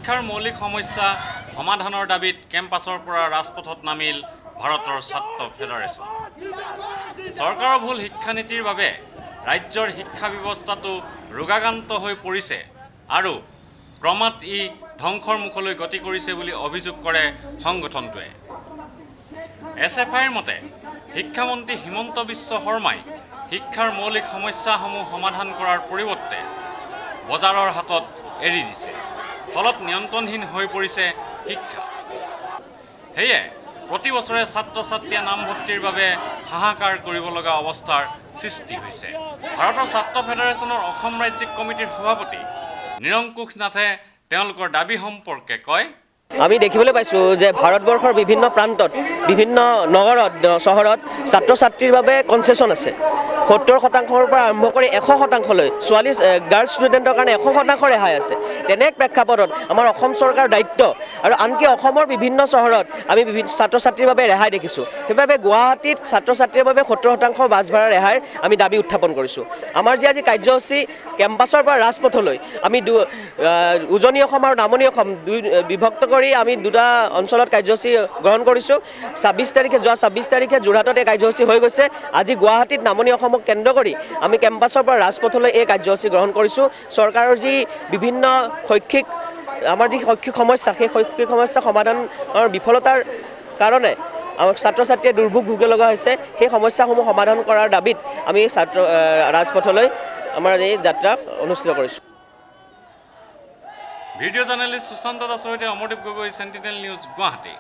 শিক্ষাৰ মৌলিক সমস্যা সমাধানৰ দাবীত কেম্পাছৰ পৰা ৰাজপথত নামিল ভাৰতৰ ছাত্ৰ ফেডাৰেশ্যন। চৰকাৰৰ ভুল শিক্ষানীতিৰ বাবে ৰাজ্যৰ শিক্ষা ব্যৱস্থাটো ৰোগাক্ৰান্ত হৈ পৰিছে আৰু ক্ৰমাৎ ই ধ্বংসৰ মুখলৈ গতি কৰিছে বুলি অভিযোগ কৰে সংগঠনটোৱে। SFIৰ মতে শিক্ষামন্ত্ৰী হিমন্ত বিশ্ব শৰ্মাই শিক্ষাৰ মৌলিক সমস্যাসমূহ সমাধান কৰাৰ পৰিৱৰ্তে বজাৰৰ হাতত এৰি দিছে, ফলত নিয়ন্ত্ৰণহীন হৈ পৰিছে শিক্ষা। সেয়ে প্ৰতি বছৰে ছাত্ৰ ছাত্ৰীয়ে নামভৰ্তিৰ বাবে হাহাকাৰ কৰিব লগা অৱস্থাৰ সৃষ্টি হৈছে। ভাৰতৰ ছাত্ৰ ফেডাৰেশ্যনৰ অসম ৰাজ্যিক কমিটিৰ সভাপতি নিৰংকুশ নাথে তেওঁলোকৰ দাবী সম্পৰ্কে কয়, আমি দেখিবলৈ পাইছোঁ যে ভাৰতবৰ্ষৰ বিভিন্ন প্ৰান্তত বিভিন্ন নগৰত চহৰত ছাত্ৰ ছাত্ৰীৰ বাবে কনচেশ্যন আছে। 70% পৰা আৰম্ভ কৰি 100%লৈ ছোৱালী গাৰ্লছ ষ্টুডেণ্টৰ কাৰণে 100% ৰেহাই আছে। তেনে প্ৰেক্ষাপটত আমাৰ অসম চৰকাৰৰ দায়িত্ব আৰু আনকি অসমৰ বিভিন্ন চহৰত আমি ছাত্ৰ ছাত্ৰীৰ বাবে ৰেহাই দেখিছোঁ। সেইবাবে গুৱাহাটীত ছাত্ৰ ছাত্ৰীৰ বাবে 70% বাছ ভাড়া ৰেহাইৰ আমি দাবী উত্থাপন কৰিছোঁ। আমাৰ যি আজি কাৰ্যসূচী কেম্পাছৰ পৰা ৰাজপথলৈ আমি উজনি অসম আৰু নামনি অসম বিভক্ত কৰি আমি দুটা অঞ্চলত কাৰ্যসূচী গ্ৰহণ কৰিছোঁ। 26 তাৰিখে যোৰহাটত এই কাৰ্যসূচী হৈ গৈছে। আজি গুৱাহাটীত নামনি অসমক কেন্দ্ৰ কৰি আমি কেম্পাছৰ পৰা ৰাজপথলৈ এই কাৰ্যসূচী গ্ৰহণ কৰিছোঁ। চৰকাৰৰ যি বিভিন্ন শৈক্ষিক সমস্যা, সেই শৈক্ষিক সমস্যা সমাধানৰ বিফলতাৰ কাৰণে আমাৰ ছাত্ৰ ছাত্ৰীয়ে দুৰ্ভোগ ভুগিব লগা হৈছে। সেই সমস্যাসমূহ সমাধান কৰাৰ দাবীত আমি ৰাজপথলৈ আমাৰ এই যাত্ৰা অনুষ্ঠিত কৰিছোঁ। ভিডিঅ' জাৰ্নেলিষ্ট সুশান্ত দাসৰ সৈতে অমৰদীপ গগৈ, চেণ্টিনেল নিউজ, গুৱাহাটী।